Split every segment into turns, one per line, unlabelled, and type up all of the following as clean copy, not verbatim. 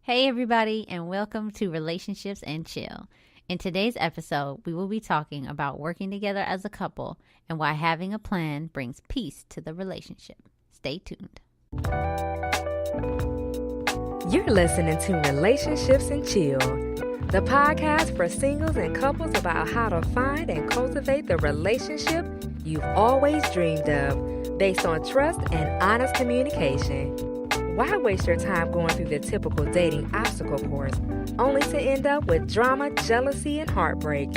Hey everybody, and welcome to Relationships and Chill. In today's episode, we will be talking about working together as a couple and why having a plan brings peace to the relationship. Stay tuned.
You're listening to Relationships and Chill, the podcast for singles and couples about how to find and cultivate the relationship you've always dreamed of, based on trust and honest communication. Why waste your time going through the typical dating obstacle course, only to end up with drama, jealousy, and heartbreak,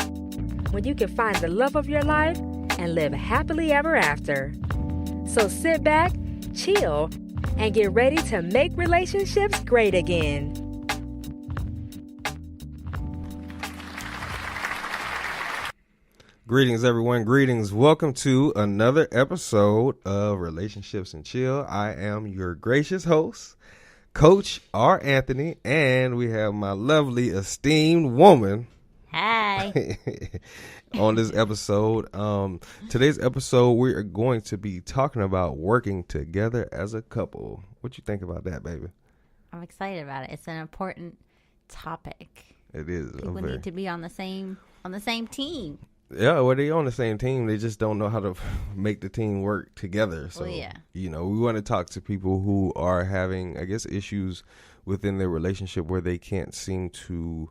when you can find the love of your life and live happily ever after? So sit back, chill, and get ready to make relationships great again.
Greetings, everyone. Greetings. Welcome to another episode of Relationships and Chill. I am your gracious host, Coach R. Anthony, and we have my lovely, esteemed woman.
Hi.
On this episode. Today's episode, we are going to be talking about working together as a couple. What you think about that, baby?
I'm excited about it. It's an important topic.
It is.
People need to be on the same team.
Yeah, well, they're on the same team. They just don't know how to make the team work together. So,
yeah.
We want to talk to people who are having, I guess, issues within their relationship where they can't seem to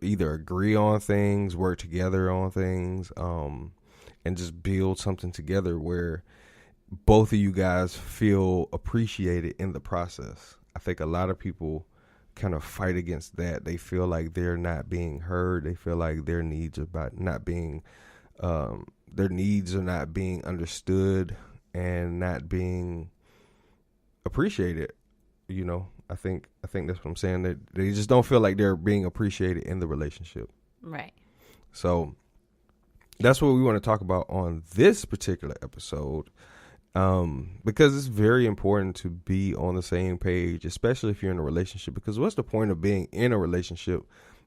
either agree on things, work together on things, and just build something together where both of you guys feel appreciated in the process. I think a lot of people kind of fight against that. They feel like they're not being heard. They feel like their needs are not being understood and not being appreciated. I think that's what I'm saying. That they just don't feel like they're being appreciated in the relationship.
Right.
So that's what we want to talk about on this particular episode. Because it's very important to be on the same page, especially if you're in a relationship, because what's the point of being in a relationship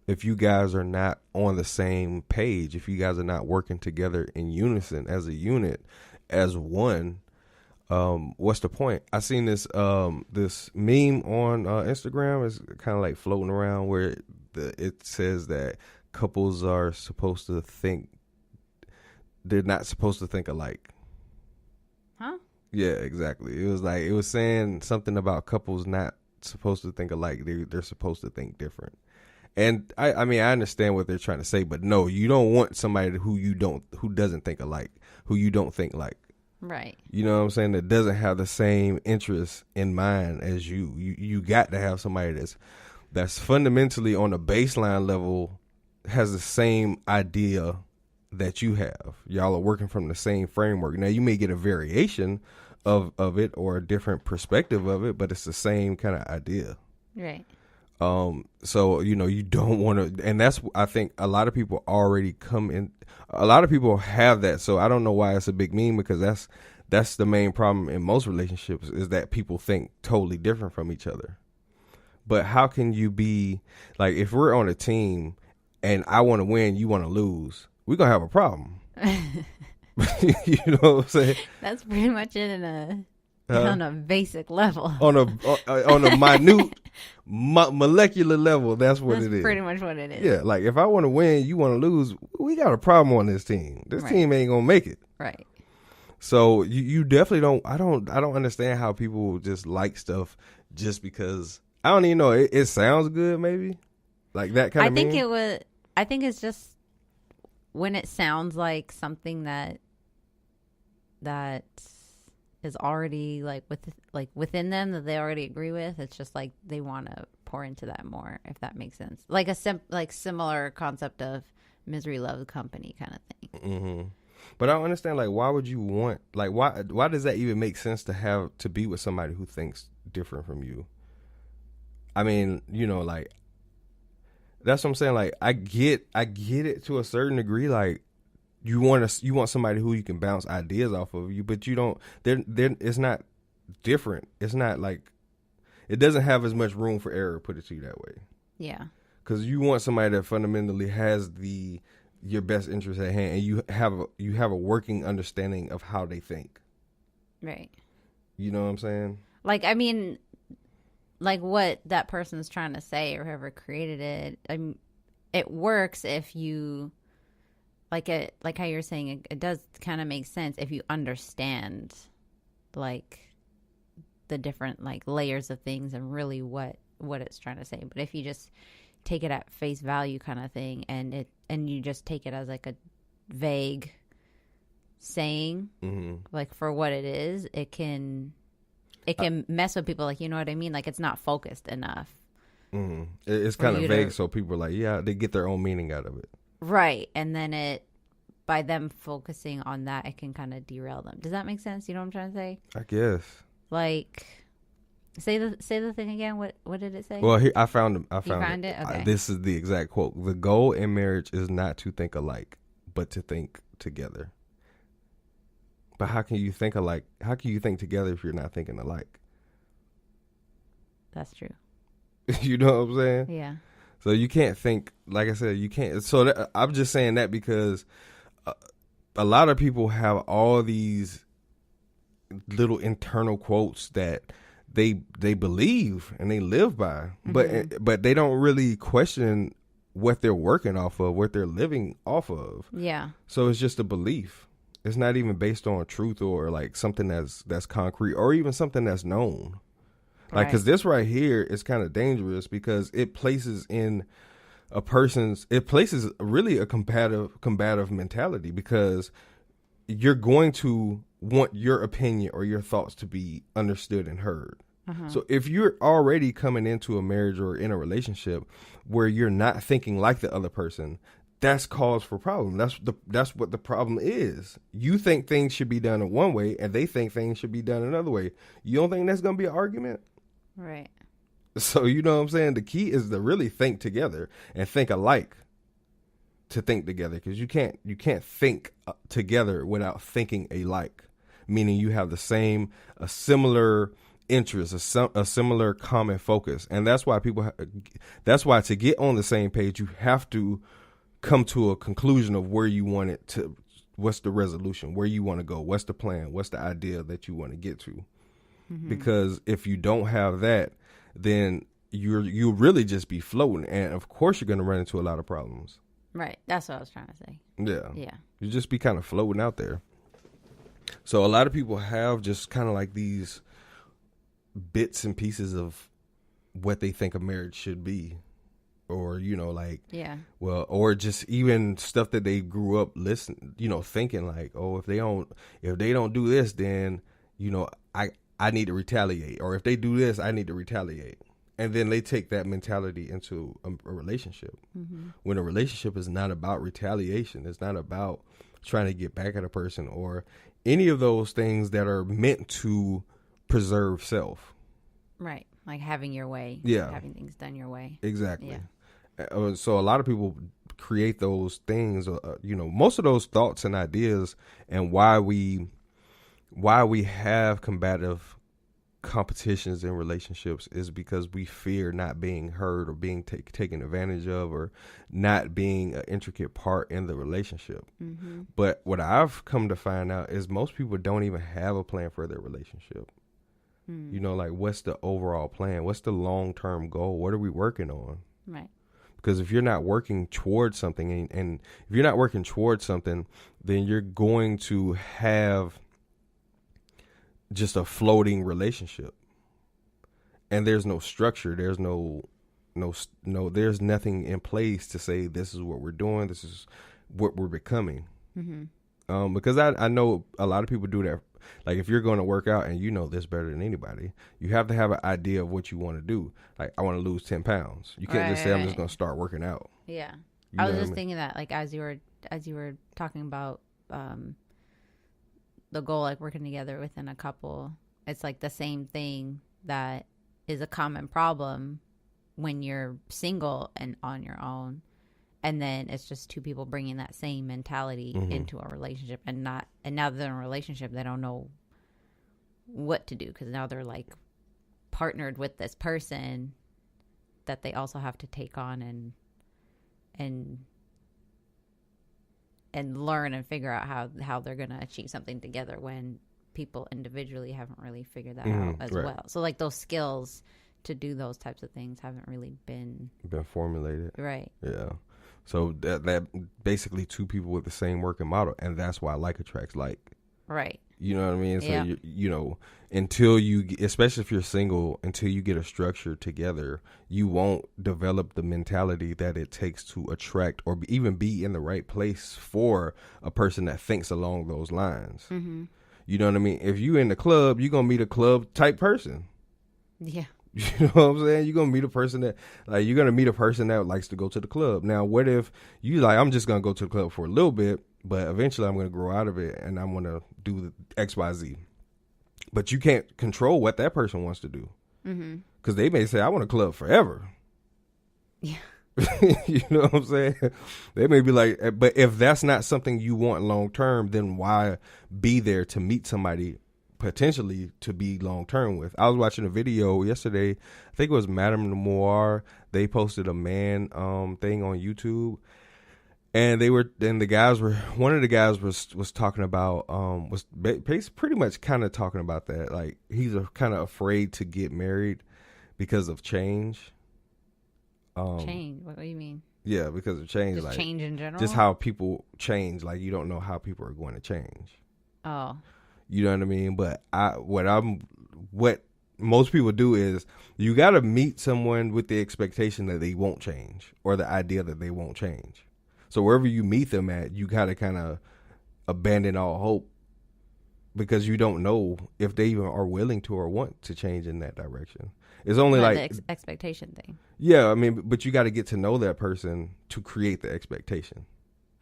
if you guys are not on the same page, if you guys are not working together in unison as a unit, as one? What's the point? I seen this this meme on Instagram. It's kind of like floating around where it says that couples are supposed to think, they're not supposed to think alike.
Huh?
Yeah, exactly. It was saying something about couples not supposed to think alike. They're supposed to think different. And I mean, I understand what they're trying to say, but no, you don't want somebody who doesn't think alike, who you don't think like.
Right.
You know what I'm saying? That doesn't have the same interests in mind as you. You got to have somebody that's fundamentally on a baseline level has the same idea that you have. Y'all are working from the same framework. Now you may get a variation of it or a different perspective of it, but it's the same kind of idea.
Right.
So you don't want to, and that's, I think a lot of people already come in. A lot of people have that. So I don't know why it's a big meme, because that's the main problem in most relationships, is that people think totally different from each other. But how can you be like, if we're on a team and I want to win, you want to lose, we're going to have a problem. You know what I'm saying?
That's pretty much it on a basic level.
On a minute molecular level, that's what it is.
Pretty much what it is.
Yeah, like if I want to win, you want to lose, we got a problem on this team. This team ain't going to make it.
Right.
So you definitely don't, I don't understand how people just like stuff just because, I don't even know, it sounds good maybe. Like that kind of meme.
I think it's just when it sounds like something that is already within them, that they already agree with. It's just like they want to pour into that more, if that makes sense. Like similar concept of misery loves company kind of thing.
Mm-hmm. But I don't understand, like, why would you want, like, why does that even make sense to be with somebody who thinks different from you? I mean, like, that's what I'm saying. Like, I get it to a certain degree. Like, you want somebody who you can bounce ideas off of you, but you don't. It's not different. It's not like, it doesn't have as much room for error. Put it to you that way.
Yeah.
Because you want somebody that fundamentally has your best interest at hand, and you have a working understanding of how they think.
Right.
You know what I'm saying?
Like, I mean, like what that person's trying to say or whoever created it. It works if you like how you're saying it does kind of make sense if you understand like the different like layers of things and really what it's trying to say. But if you just take it at face value kind of thing and you just take it as like a vague saying, like for what it is, it can mess with people. Like, you know what I mean? Like it's not focused enough.
It's kind of vague, so people are like, yeah, they get their own meaning out of it. Right.
And then by them focusing on that, it can kind of derail them. Does that make sense? You know what I'm trying to say?
I guess.
Like, say the thing again. What did it say?
Well, here I found it.
You found it? Okay.
This is the exact quote. The goal in marriage is not to think alike, but to think together. But how can you think alike? How can you think together if you're not thinking alike?
That's true.
You know what I'm saying?
Yeah.
So you can't think, like I said, you can't. So I'm just saying that because a lot of people have all these little internal quotes that they believe and they live by, but they don't really question what they're working off of, what they're living off of.
Yeah.
So it's just a belief. It's not even based on truth or like something that's concrete or even something that's known. Like, because this right here is kind of dangerous because it places in it places really a combative mentality, because you're going to want your opinion or your thoughts to be understood and heard. So if you're already coming into a marriage or in a relationship where you're not thinking like the other person, that's cause for problem. That's what the problem is. You think things should be done in one way and they think things should be done another way. You don't think that's going to be an argument?
Right.
So, you know what I'm saying? The key is to really think together and think alike to think together, because you can't think together without thinking alike, meaning you have a similar interest, a similar common focus. And that's why that's why to get on the same page, you have to come to a conclusion of where you want it to, what's the resolution, where you want to go, what's the plan, what's the idea that you want to get to. Because if you don't have that, then you'll really just be floating, and of course you're going to run into a lot of problems.
Right. That's what I was trying to say.
Yeah. You just be kind of floating out there. So a lot of people have just kind of like these bits and pieces of what they think a marriage should be, or, you know, like, well, or just even stuff that they grew up thinking like, oh, if they don't do this, then, you know, I need to retaliate, or if they do this, I need to retaliate. And then they take that mentality into a relationship. When a relationship is not about retaliation, it's not about trying to get back at a person or any of those things that are meant to preserve self.
Right. Like having your way.
Yeah.
Having things done your way.
Exactly. Yeah. So a lot of people create those things, most of those thoughts and ideas, and why we have combative competitions in relationships is because we fear not being heard or being taken advantage of, or not being an intricate part in the relationship. But what I've come to find out is most people don't even have a plan for their relationship. You know, like, what's the overall plan? What's the long-term goal? What are we working on?
Right.
Because if you're not working towards something, and if you're not working towards something, then you're going to have just a floating relationship, and there's no structure. There's there's nothing in place to say this is what we're doing, this is what we're becoming. Because I know a lot of people do that. Like, if you're going to work out, and you know this better than anybody, you have to have an idea of what you want to do. Like, I want to lose 10 pounds. You can't just say, I'm just going to start working out.
Yeah. I was just thinking that, like, as you were talking about the goal, like working together within a couple, it's like the same thing that is a common problem when you're single and on your own, and then it's just two people bringing that same mentality into a relationship, and now that they're in a relationship, they don't know what to do, because now they're like partnered with this person that they also have to take on and learn and figure out how they're going to achieve something together, when people individually haven't really figured that out as well. So like those skills to do those types of things haven't really been
formulated.
Right.
Yeah. So that basically two people with the same working model, and that's why like attracts like.
Right.
You know what I mean? So
yeah.
you know, until you, especially if you're single, until you get a structure together, you won't develop the mentality that it takes to attract or even be in the right place for a person that thinks along those lines.
Mm-hmm.
You know what I mean? If you in the club, you're gonna meet a club type person.
Yeah.
You know what I'm saying? You're gonna meet a person that likes to go to the club. Now, what if you like, I'm just gonna go to the club for a little bit, but eventually I'm gonna grow out of it and I'm gonna do the XYZ. But you can't control what that person wants to do.
Mm-hmm.
Because they may say, I want a club forever.
Yeah.
You know what I'm saying? They may be like, but if that's not something you want long term, then why be there to meet somebody potentially to be long term with? I was watching a video yesterday. I think it was Madame Noir. They posted a man thing on YouTube, and one of the guys was talking about pretty much kind of talking about that, like he's kind of afraid to get married because of change.
Change? What do you mean?
Yeah, because of change.
Just
like
change in general?
just how people change. Like you don't know how people are going to change.
Oh.
You know what I mean? But what most people do is you got to meet someone with the expectation that they won't change or the idea that they won't change. So wherever you meet them at, you got to kind of abandon all hope because you don't know if they even are willing to or want to change in that direction. It's only like
the expectation thing.
Yeah, I mean, but you got to get to know that person to create the expectation.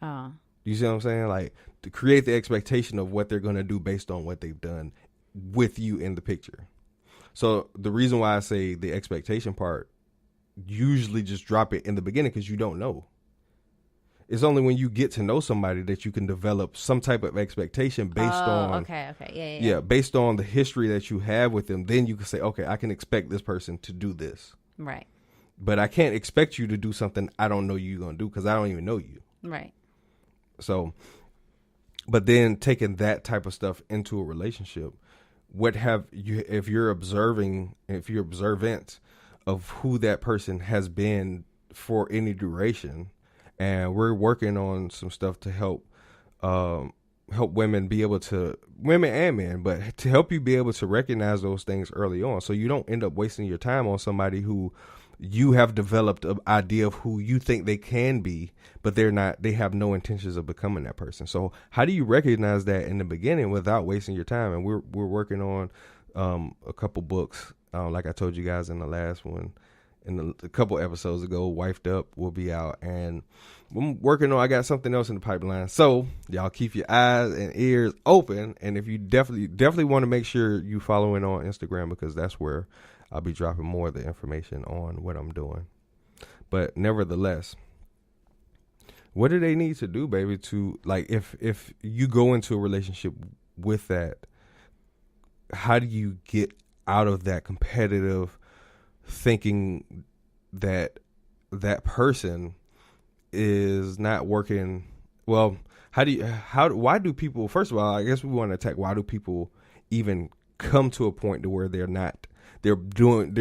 Oh.
You see what I'm saying? Like to create the expectation of what they're going to do based on what they've done with you in the picture. So the reason why I say the expectation part, usually just drop it in the beginning because you don't know. It's only when you get to know somebody that you can develop some type of expectation based on.
Okay.
Yeah, based on the history that you have with them. Then you can say, okay, I can expect this person to do this.
Right.
But I can't expect you to do something I don't know you're going to do because I don't even know you.
Right.
So, but then taking that type of stuff into a relationship, if you're observant of who that person has been for any duration, and we're working on some stuff to help women be able to, women and men, but to help you be able to recognize those things early on, so you don't end up wasting your time on somebody who you have developed an idea of who you think they can be, but they have no intentions of becoming that person. So how do you recognize that in the beginning without wasting your time? And we're working on a couple books, like I told you guys in the last one, a couple episodes ago. Wifed Up will be out, and I'm working on, I got something else in the pipeline. So y'all keep your eyes and ears open, and if you definitely want to make sure you following on Instagram, because that's where I'll be dropping more of the information on what I'm doing. But nevertheless, what do they need to do, baby, to, like, if you go into a relationship with that, how do you get out of that competitive thinking that that person is not working well? Why do people, first of all, I guess we want to attack, why do people even come to a point to where they're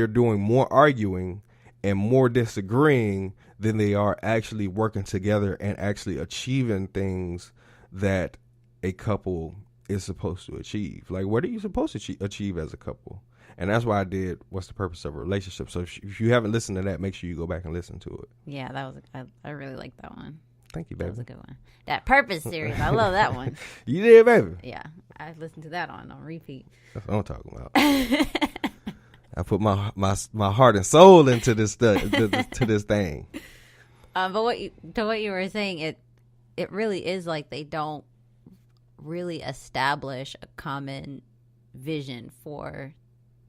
doing more arguing and more disagreeing than they are actually working together and actually achieving things that a couple is supposed to achieve? Like, what are you supposed to achieve as a couple? And that's why I did What's the Purpose of a Relationship. So if you haven't listened to that, make sure you go back and listen to it.
Yeah, that was I really liked that one.
Thank you, baby.
That was a good one. That Purpose series, I love that one.
You did, baby.
Yeah, I listened to that on repeat.
That's what I'm talking about. I put my heart and soul into this to this thing.
But what you were saying, it really is like they don't really establish a common vision for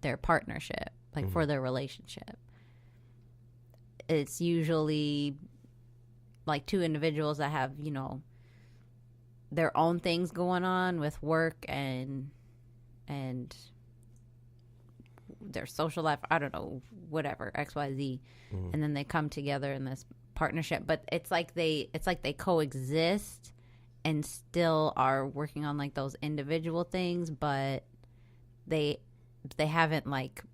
their partnership, like for their relationship. It's usually like two individuals that have, their own things going on with work and their social life, I don't know, whatever, XYZ. And then they come together in this partnership, but it's like they coexist and still are working on like those individual things, but they haven't like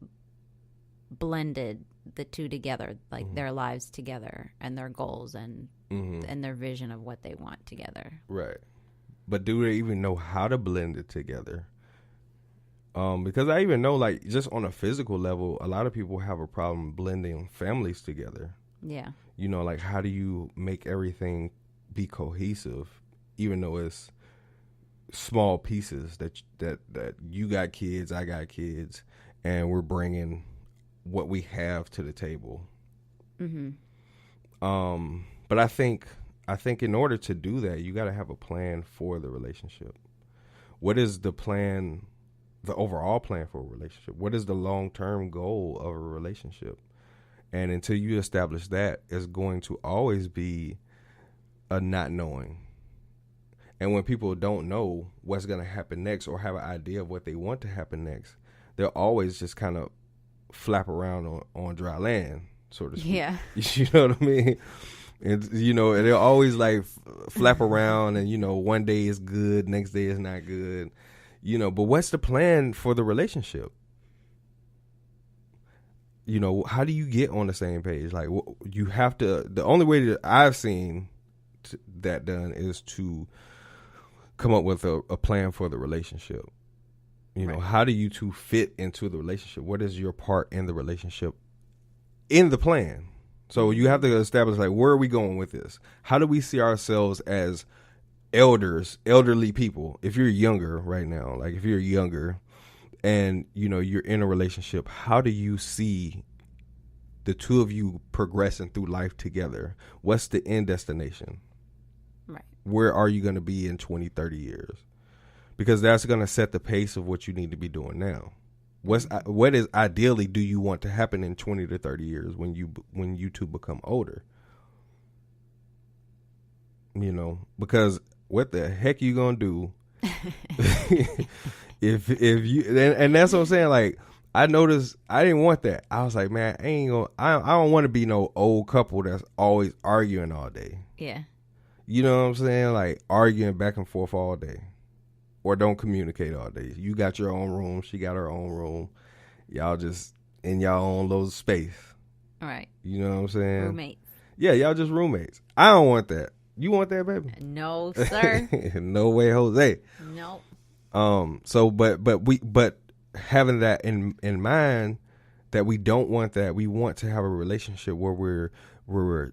blended the two together, like their lives together and their goals and their vision of what they want together.
Right. But do they even know how to blend it together? Because I even know, like, just on a physical level, a lot of people have a problem blending families together.
Yeah.
You know, like, how do you make everything be cohesive, even though it's small pieces that you got kids, I got kids, and we're bringing what we have to the table. But I think in order to do that, you got to have a plan for the relationship. What is the plan, the overall plan for a relationship? What is the long-term goal of a relationship? And until you establish that, it's going to always be a not knowing. And when people don't know what's going to happen next or have an idea of what they want to happen next, they'll always just kind of flap around on dry land, so to speak.
Yeah.
You know what I mean? And, you know, they'll always like flap around and, you know, one day is good, next day is not good, you know, but what's the plan for the relationship? You know, how do you get on the same page? Like, you have to, the only way that I've seen that done is to come up with a plan for the relationship. You know, how do you two fit into the relationship? What is your part in the relationship in the plan? So you have to establish, like, where are we going with this? How do we see ourselves as elderly people? If you're younger right now, like if you're younger and, you know, you're in a relationship, how do you see the two of you progressing through life together? What's the end destination?
Right.
Where are you going to be in 20, 30 years? Because that's going to set the pace of what you need to be doing now. What is ideally do you want to happen in 20 to 30 years when you two become older? You know, because what the heck you going to do if you and that's what I'm saying. Like, I noticed I didn't want that. I was like, man, I don't want to be no old couple that's always arguing all day.
Yeah.
You know what I'm saying? Like, arguing back and forth all day. Or don't communicate all day. You got your own room. She got her own room. Y'all just in y'all own little space.
All right.
You know what I'm saying?
Roommates.
Yeah, y'all just roommates. I don't want that. You want that, baby?
No, sir.
No way, Jose.
Nope.
So, but having that in mind, that we don't want that. We want to have a relationship where we're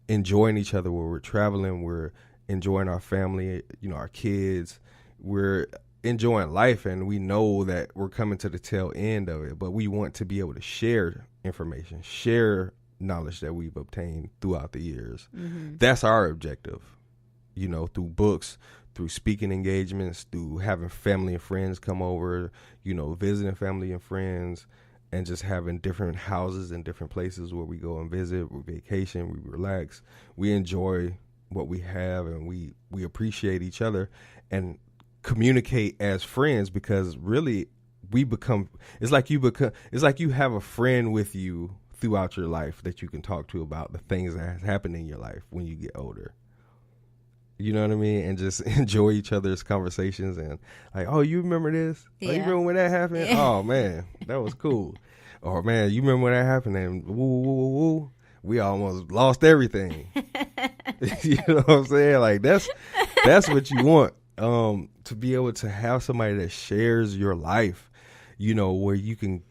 enjoying each other, where we're traveling, we're enjoying our family, you know, our kids. We're enjoying life, and we know that we're coming to the tail end of it, but we want to be able to share information, share knowledge that we've obtained throughout the years. That's our objective, you know, through books, through speaking engagements, through having family and friends come over, you know, visiting family and friends, and just having different houses and different places where we go and visit, we vacation, we relax, we enjoy what we have, and we appreciate each other and communicate as friends, because really it's like you have a friend with you throughout your life that you can talk to about the things that has happened in your life when you get older. You know what I mean? And just enjoy each other's conversations and like, oh, you remember this?
Yeah.
Oh, you remember when that happened? Yeah. Oh man, that was cool. Or man, you remember when that happened? And woo, woo, woo, woo. We almost lost everything. You know what I'm saying? Like that's what you want. To be able to have somebody that shares your life, you know, where you can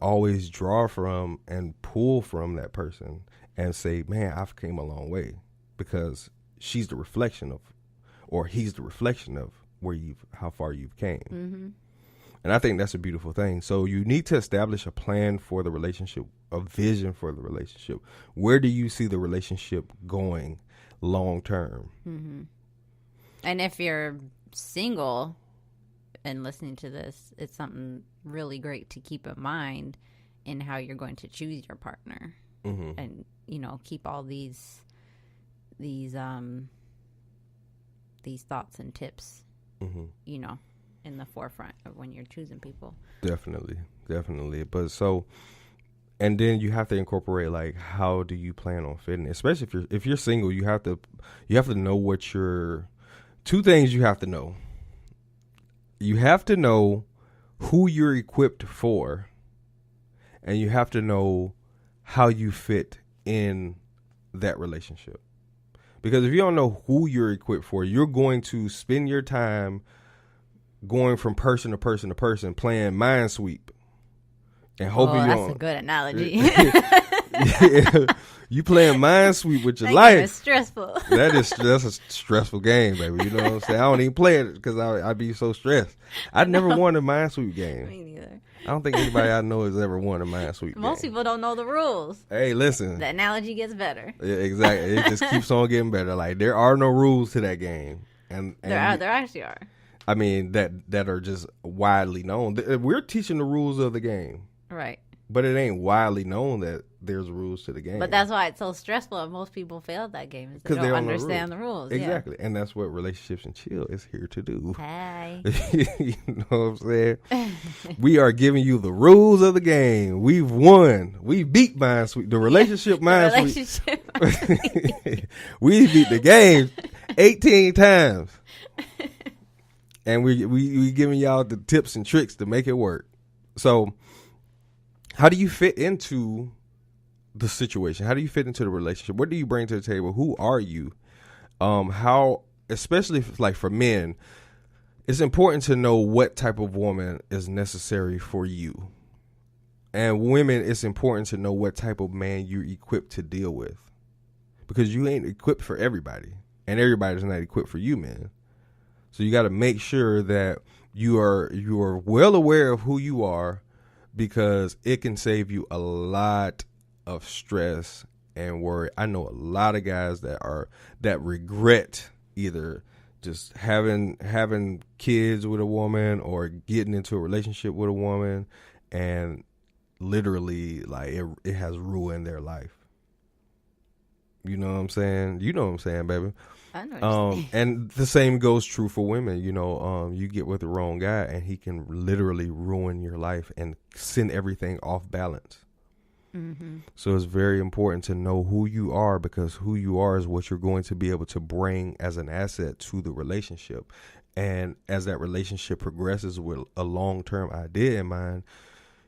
always draw from and pull from that person and say, man, I've came a long way, because she's the reflection of, or he's the reflection of how far you've came. And I think that's a beautiful thing. So you need to establish a plan for the relationship, a vision for the relationship. Where do you see the relationship going long term?
And if you're single and listening to this, it's something really great to keep in mind in how you're going to choose your partner. And, you know, keep all these thoughts and tips, you know, in the forefront of when you're choosing people. Definitely.
But so, and then you have to incorporate, like, how do you plan on fitting, especially if you're single. You have to know what your two things you have to know. You have to know who you're equipped for, and you have to know how you fit in that relationship. Because if you don't know who you're equipped for, you're going to spend your time going from person to person to person playing Minesweep and hoping you
that's
don't.
a good analogy.
Yeah, you playing Minesweep with your
That
life.
game is stressful.
That's a stressful game, baby. You know what I'm saying? I don't even play it because I'd be so stressed. I'd never won a Minesweep game.
Me neither.
I don't think anybody I know has ever won a Minesweep game.
Most people don't know the rules.
Hey, listen.
The analogy gets better.
Yeah, exactly. It just keeps on getting better. Like, there are no rules to that game, and
There actually are.
I mean, that are just widely known. We're teaching the rules of the game,
Right.
but it ain't widely known that there's rules to the game.
But that's why it's so stressful and most people fail that game is they don't understand the rules.
Exactly. And that's what Relationships and Chill is here to do.
Hey.
You know what I'm saying? We are giving you the rules of the game. We've won. We beat Minesweep. The relationship Minesweep. We beat the game 18 times. And we giving y'all the tips and tricks to make it work. So how do you fit into the situation? How do you fit into the relationship? What do you bring to the table? Who are you? How, especially like for men, it's important to know what type of woman is necessary for you. And women, it's important to know what type of man you're equipped to deal with, because you ain't equipped for everybody, and everybody's not equipped for you, man. So you got to make sure that you are well aware of who you are, because it can save you a lot of stress and worry. I know a lot of guys that regret either just having kids with a woman or getting into a relationship with a woman, and literally like it has ruined their life. You know what I'm saying? You know what I'm saying, baby.
I know what you're saying.
And the same goes true for women. You know, you get with the wrong guy and he can literally ruin your life and send everything off balance.
Mm-hmm.
So it's very important to know who you are, because who you are is what you're going to be able to bring as an asset to the relationship. And as that relationship progresses with a long-term idea in mind,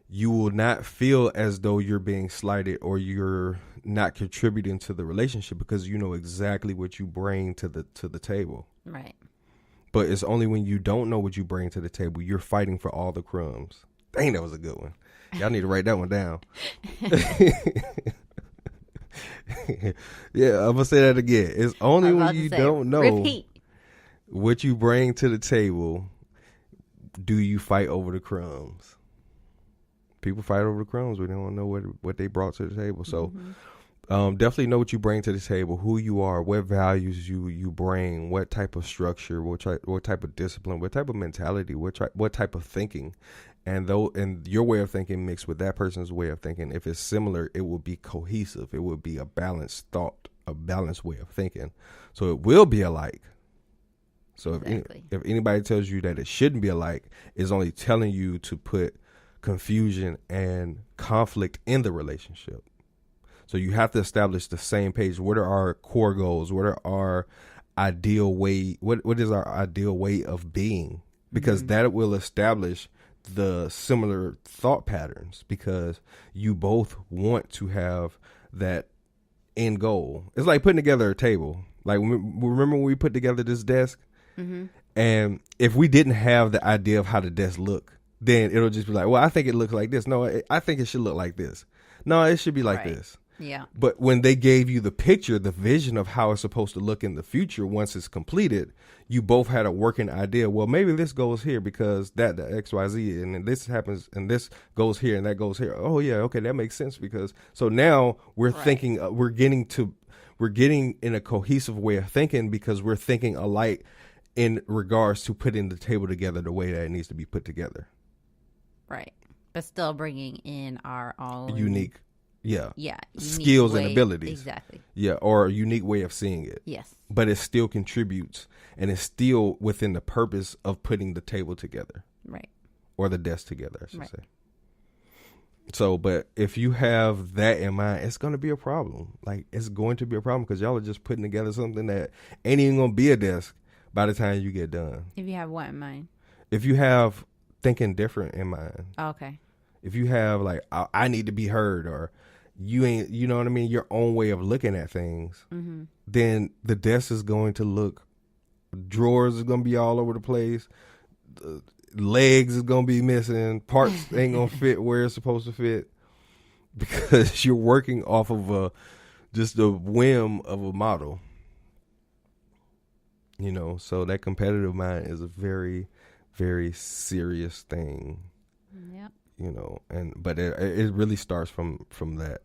you will not feel as though you're being slighted or you're not contributing to the relationship, because you know exactly what you bring to the table.
Right.
But it's only when you don't know what you bring to the table, you're fighting for all the crumbs. Dang, that was a good one. Y'all need to write that one down. Yeah, I'm going to say that again. It's only when you don't know what you bring to the table, do you fight over the crumbs. People fight over the crumbs when they don't know what they brought to the table. So definitely know what you bring to the table, who you are, what values you bring, what type of structure, what type of discipline, what type of mentality, what type of thinking. And your way of thinking mixed with that person's way of thinking, if it's similar, it will be cohesive. It will be a balanced thought, a balanced way of thinking. So it will be alike. So exactly. if anybody tells you that it shouldn't be alike, it's only telling you to put confusion and conflict in the relationship. So you have to establish the same page. What are our core goals? What are our ideal way? What is our ideal way of being? Because that will establish the similar thought patterns, because you both want to have that end goal. It's like putting together a table. Like, remember when we put together this desk? Mm-hmm. And if we didn't have the idea of how the desk look, then it'll just be like, well, I think it looks like this. No, I think it should look like this. No, it should be like this.
Yeah.
But when they gave you the picture, the vision of how it's supposed to look in the future, once it's completed, you both had a working idea. Well, maybe this goes here because the XYZ, and this happens, and this goes here, and that goes here. Oh yeah, okay, that makes sense, because so now we're thinking, we're getting in a cohesive way of thinking, because we're thinking alike in regards to putting the table together the way that it needs to be put together.
Right, but still bringing in our own
unique. Yeah.
Skills
and abilities.
Exactly.
Yeah, or a unique way of seeing it.
Yes.
But it still contributes, and it's still within the purpose of putting the table together.
Right.
Or the desk together, I should say. So, but if you have that in mind, it's going to be a problem. Like, it's going to be a problem, because y'all are just putting together something that ain't even going to be a desk by the time you get done.
If you have what in mind?
If you have thinking different in mind.
Oh, okay.
if you have like, I need to be heard, or you ain't, you know what I mean, your own way of looking at things, then the desk is going to look, drawers is going to be all over the place. Legs is going to be missing. Parts ain't going to fit where it's supposed to fit, because you're working off of just the whim of a model. You know, so that competitive mind is a very, very serious thing.
Yep.
You know, but it really starts from that.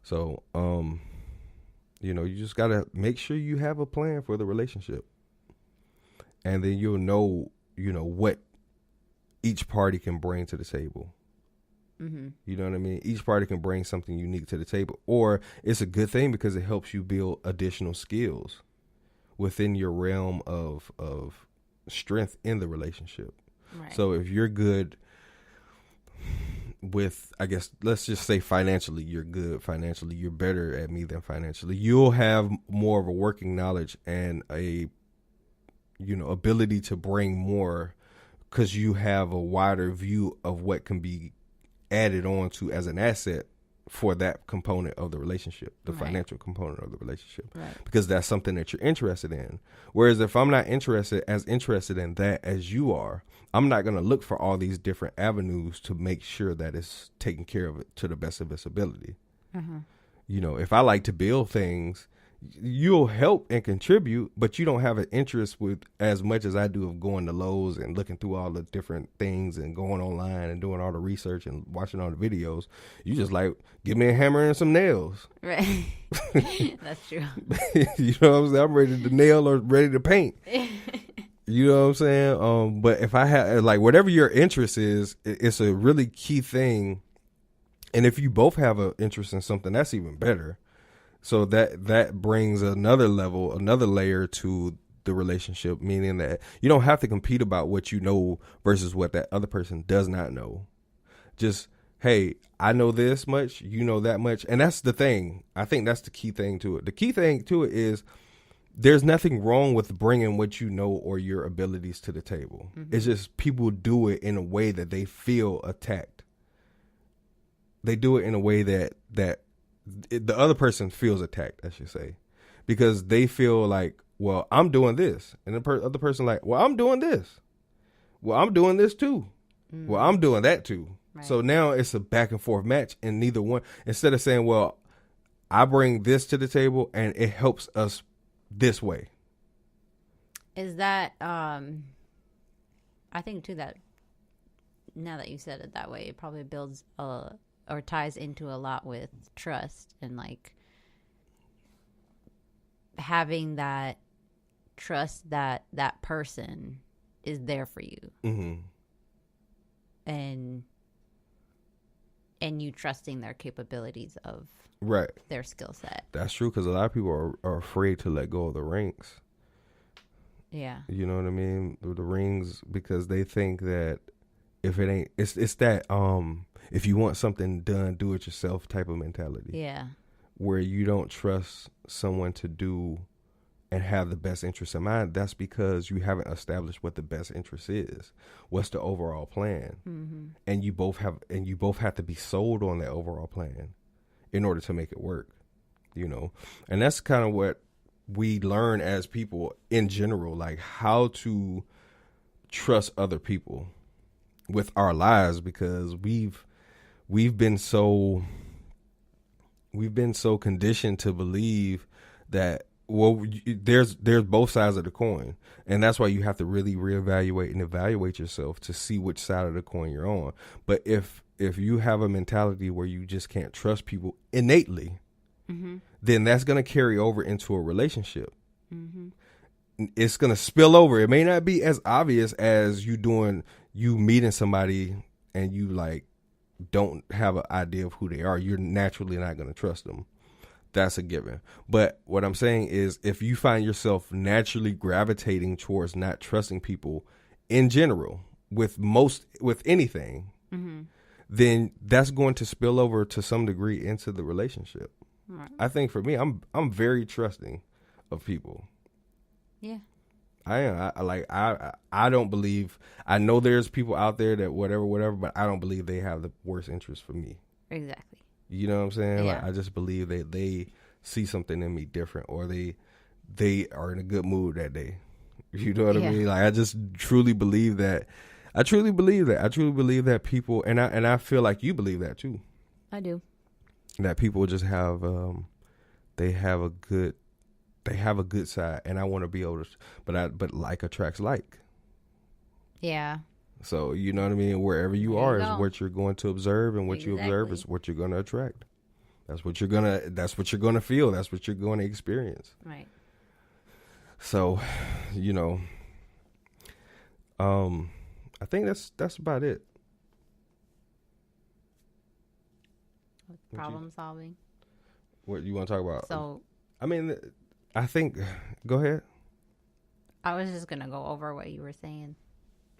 So, you know, you just got to make sure you have a plan for the relationship. And then you'll know, you know, what each party can bring to the table. You know what I mean? Each party can bring something unique to the table. Or it's a good thing because it helps you build additional skills within your realm of strength in the relationship. Right. So if you're good with, I guess, let's just say financially, you're good financially, you're better at me than financially, you'll have more of a working knowledge and a, you know, ability to bring more, because you have a wider view of what can be added on to as an asset for that component of the relationship, the financial component of the relationship, because that's something that you're interested in. Whereas if I'm not interested in that as you are, I'm not going to look for all these different avenues to make sure that it's taken care of it to the best of its ability. You know, if I like to build things, you'll help and contribute, but you don't have an interest with as much as I do of going to Lowe's and looking through all the different things and going online and doing all the research and watching all the videos. You just like, give me a hammer and some nails.
Right. That's true.
You know what I'm saying? I'm ready to nail or ready to paint. You know what I'm saying? But if I have, like, whatever your interest is, it's a really key thing. And if you both have an interest in something, that's even better. So that brings another level, another layer to the relationship, meaning that you don't have to compete about what you know versus what that other person does not know. Just, hey, I know this much, you know that much. And that's the thing. I think that's the key thing to it. The key thing to it is there's nothing wrong with bringing what you know or your abilities to the table. It's just people do it in a way that they feel attacked. They do it in a way that the other person feels attacked, I should say, because they feel like, well, I'm doing this. And the other person like, well, I'm doing this. Well, I'm doing this too. Well, I'm doing that too. Right. So now it's a back and forth match, and neither one, instead of saying, well, I bring this to the table and it helps us this way.
Is that, I think too, that now that you said it that way, it probably builds or ties into a lot with trust, and like having that trust that that person is there for you, and you trusting their capabilities of their skill set. That's
true, because a lot of people are afraid to let go of the rings.
Yeah,
you know what I mean, the rings, because they think that if it ain't, it's that if you want something done, do it yourself type of mentality. Yeah. Where you don't trust someone to do and have the best interest in mind. That's because you haven't established what the best interest is. What's the overall plan? And you both have to be sold on that overall plan in order to make it work. You know, and that's kind of what we learn as people in general, like how to trust other people with our lives, because we've been so conditioned to believe that, well, there's both sides of the coin, and that's why you have to really reevaluate and evaluate yourself to see which side of the coin you're on. But if you have a mentality where you just can't trust people innately, then that's going to carry over into a relationship. It's going to spill over. It may not be as obvious as you meeting somebody and you like don't have an idea of who they are. You're naturally not going to trust them. That's a given. But what I'm saying is, if you find yourself naturally gravitating towards not trusting people in general with anything, then that's going to spill over to some degree into the relationship. Right. I think for me, I'm very trusting of people.
Yeah.
I don't believe. I know there's people out there that whatever, but I don't believe they have the worst interest for me.
Exactly.
You know what I'm saying?
Yeah.
Like, I just believe that they see something in me different, or they are in a good mood that day. You know what I mean? Like, I just truly believe that. I truly believe that people, and I feel like you believe that too.
I do.
That people just have they have a good side, and I want to be able to, but like attracts like.
Yeah.
So you know what I mean. Wherever you
There
are
you
is
go.
what you're going to observe, and what you observe is what you're going to attract. That's what you're gonna feel. That's what you're going to experience.
Right.
So, you know, I think that's about it.
Problem solving.
What you want to talk about?
So,
I mean, I think. Go ahead.
I was just gonna go over what you were saying,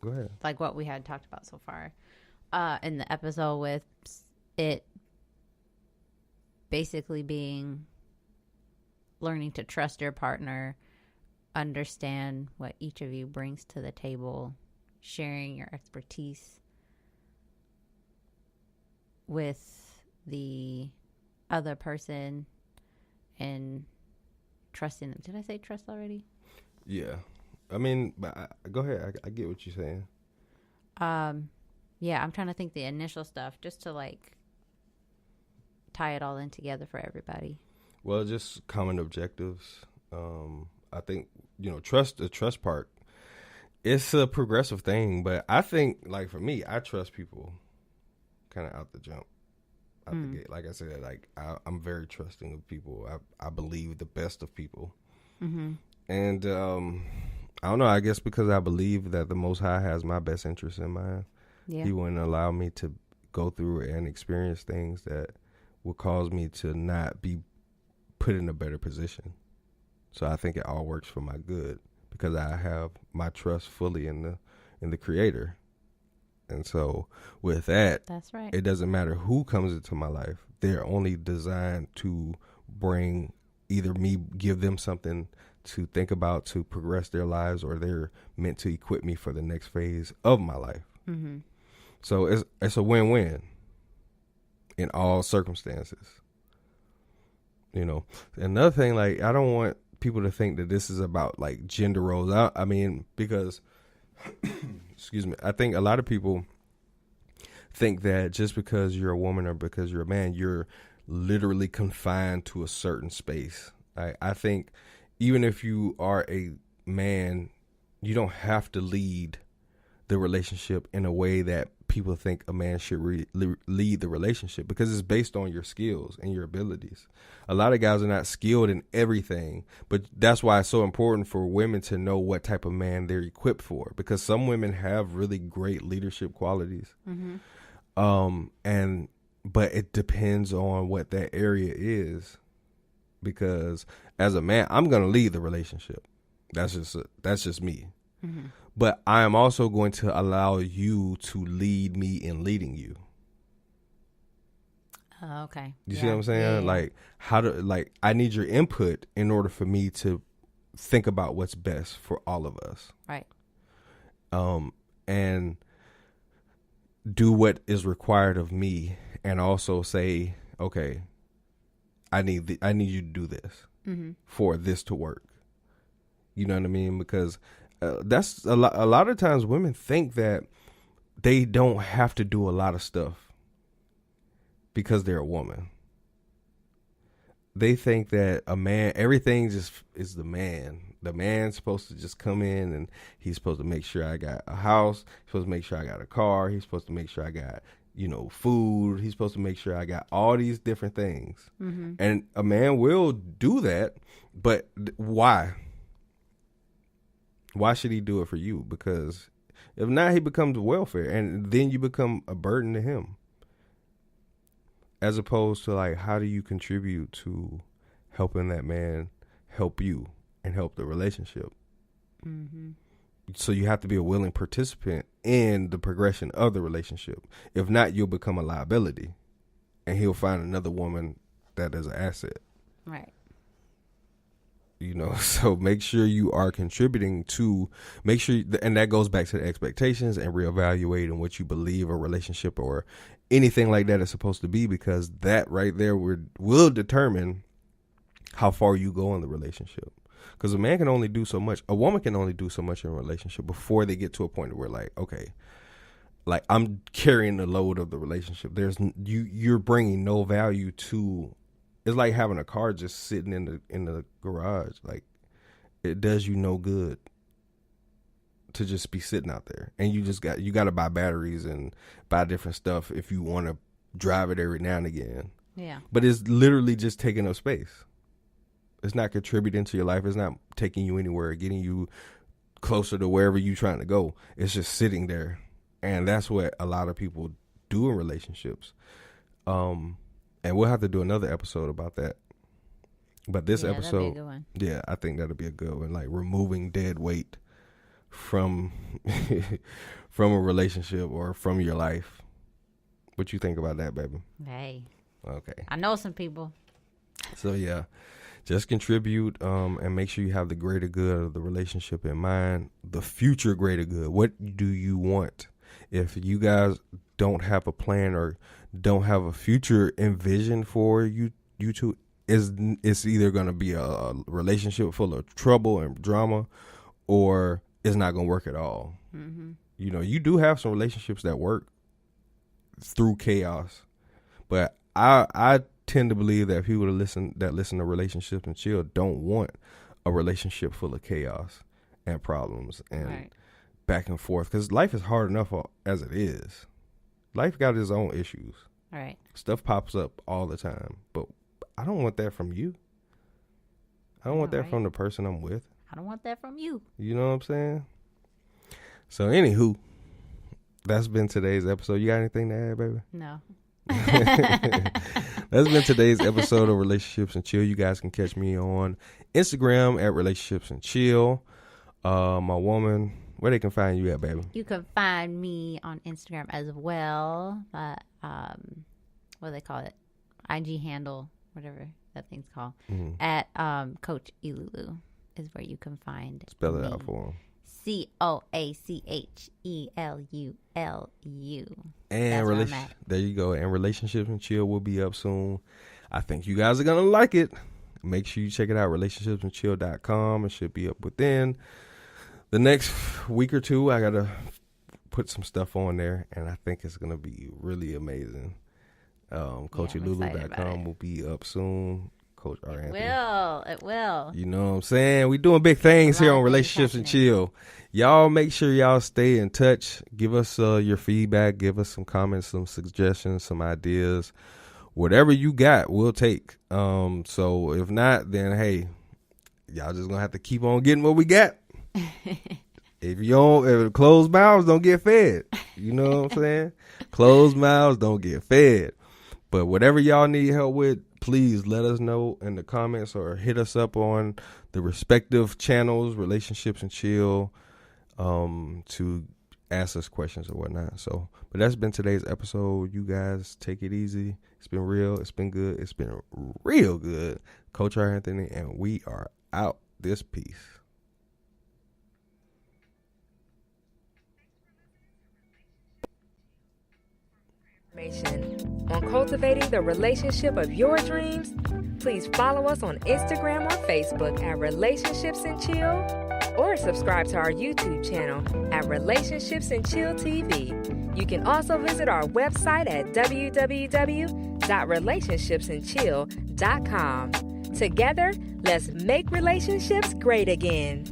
Go ahead.
like what we had talked about so far, in the episode, with it basically being learning to trust your partner, understand what each of you brings to the table, sharing your expertise with the other person, and trusting them. Did I say trust already?
Yeah. I mean, but go ahead. I get what you're saying.
Yeah, I'm trying to think the initial stuff just to like tie it all in together for everybody.
Well, just common objectives. I think, you know, the trust part, it's a progressive thing, but I think, like, for me, I trust people kind of out the jump, out the gate. Like I said, like, I'm very trusting of people. I believe the best of people. Mm-hmm. And I don't know, I guess because I believe that the Most High has my best interest in mind.
Yeah.
He wouldn't allow me to go through and experience things that would cause me to not be put in a better position. So I think it all works for my good because I have my trust fully in the Creator. And so with that,
That's right.
It doesn't matter who comes into my life. They're only designed to bring either me, give them something to think about to progress their lives, or they're meant to equip me for the next phase of my life. Mm-hmm. So it's a win-win in all circumstances. You know, another thing, like, I don't want people to think that this is about like gender roles. I mean, because, excuse me, I think a lot of people think that just because you're a woman or because you're a man, you're literally confined to a certain space. I think even if you are a man, you don't have to lead the relationship in a way that people think a man should lead the relationship, because it's based on your skills and your abilities. A lot of guys are not skilled in everything, but that's why it's so important for women to know what type of man they're equipped for, because some women have really great leadership qualities. Mm-hmm. But it depends on what that area is, because as a man, I'm going to lead the relationship. That's just me. Mm-hmm. But I am also going to allow you to lead me in leading you.
Okay.
You see what I'm saying? Yeah. Like, I need your input in order for me to think about what's best for all of us.
Right.
And do what is required of me, and also say, okay, I need you to do this for this to work. You know what I mean? Because that's a lot of times women think that they don't have to do a lot of stuff because they're a woman. They think that a man, everything just is the man. The man's supposed to just come in and he's supposed to make sure I got a house. He's supposed to make sure I got a car. He's supposed to make sure I got, food. He's supposed to make sure I got all these different things. Mm-hmm. And a man will do that, but why? Why should he do it for you? Because if not, he becomes welfare, and then you become a burden to him. As opposed to, like, how do you contribute to helping that man help you and help the relationship? Mm-hmm. So you have to be a willing participant in the progression of the relationship. If not, you'll become a liability, and he'll find another woman that is an asset.
Right.
So make sure you are contributing to and that goes back to the expectations and reevaluating what you believe a relationship or anything like that is supposed to be, because that right there will determine how far you go in the relationship. Because a man can only do so much, a woman can only do so much in a relationship before they get to a point where like, okay, like I'm carrying the load of the relationship. You're bringing no value to. It's like having a car just sitting in the garage. Like, it does you no good to just be sitting out there. And you got to buy batteries and buy different stuff if you want to drive it every now and again.
Yeah.
But it's literally just taking up space. It's not contributing to your life. It's not taking you anywhere, getting you closer to wherever you're trying to go. It's just sitting there. And that's what a lot of people do in relationships. And we'll have to do another episode about that. But this episode,
that'd be a good one.
Yeah, I think that'll be a good one. Like removing dead weight from from a relationship or from your life. What you think about that, baby?
Hey.
Okay.
I know some people.
So yeah, just contribute and make sure you have the greater good of the relationship in mind, the future greater good. What do you want? If you guys don't have a plan or don't have a future envisioned for you two, it's either going to be a relationship full of trouble and drama, or it's not going to work at all. Mm-hmm. You do have some relationships that work through chaos, but I tend to believe that people that listen to Relationships and Chill don't want a relationship full of chaos and problems and back and forth, because life is hard enough as it is. Life got its own issues.
All right.
Stuff pops up all the time, but I don't want that from you. I don't want that from the person I'm with.
I don't want that from you.
You know what I'm saying? So, anywho, that's been today's episode. You got anything to add, baby?
No.
That's been today's episode of Relationships and Chill. You guys can catch me on Instagram at Relationships and Chill. My woman, where they can find you at, baby?
You can find me on Instagram as well. What do they call it? IG handle, whatever that thing's called. Mm-hmm. At Coach Elulu is where you can find
Spell it out for him.
COACHELULU.
And there you go. And Relationships and Chill will be up soon. I think you guys are going to like it. Make sure you check it out, relationshipsandchill.com. It should be up within the next week or two. I got to put some stuff on there, and I think it's going to be really amazing. CoachElulu.com will be up soon. Coach R. Anthony.
It will.
You know what I'm saying? We're doing big things here on Relationships and Chill. Y'all make sure y'all stay in touch. Give us your feedback. Give us some comments, some suggestions, some ideas. Whatever you got, we'll take. So if not, then hey, y'all just gonna have to keep on getting what we got. If closed mouths don't get fed. You know what I'm saying? Closed mouths don't get fed. But whatever y'all need help with, please let us know in the comments or hit us up on the respective channels, Relationships and Chill, to ask us questions or whatnot. So, but that's been today's episode. You guys take it easy. It's been real. It's been good. It's been real good. Coach R. Anthony, and we are out. This piece.
On cultivating the relationship of your dreams, please follow us on Instagram or Facebook at Relationships and Chill, or subscribe to our YouTube channel at Relationships and Chill TV. You can also visit our website at www.relationshipsandchill.com. Together, let's make relationships great again.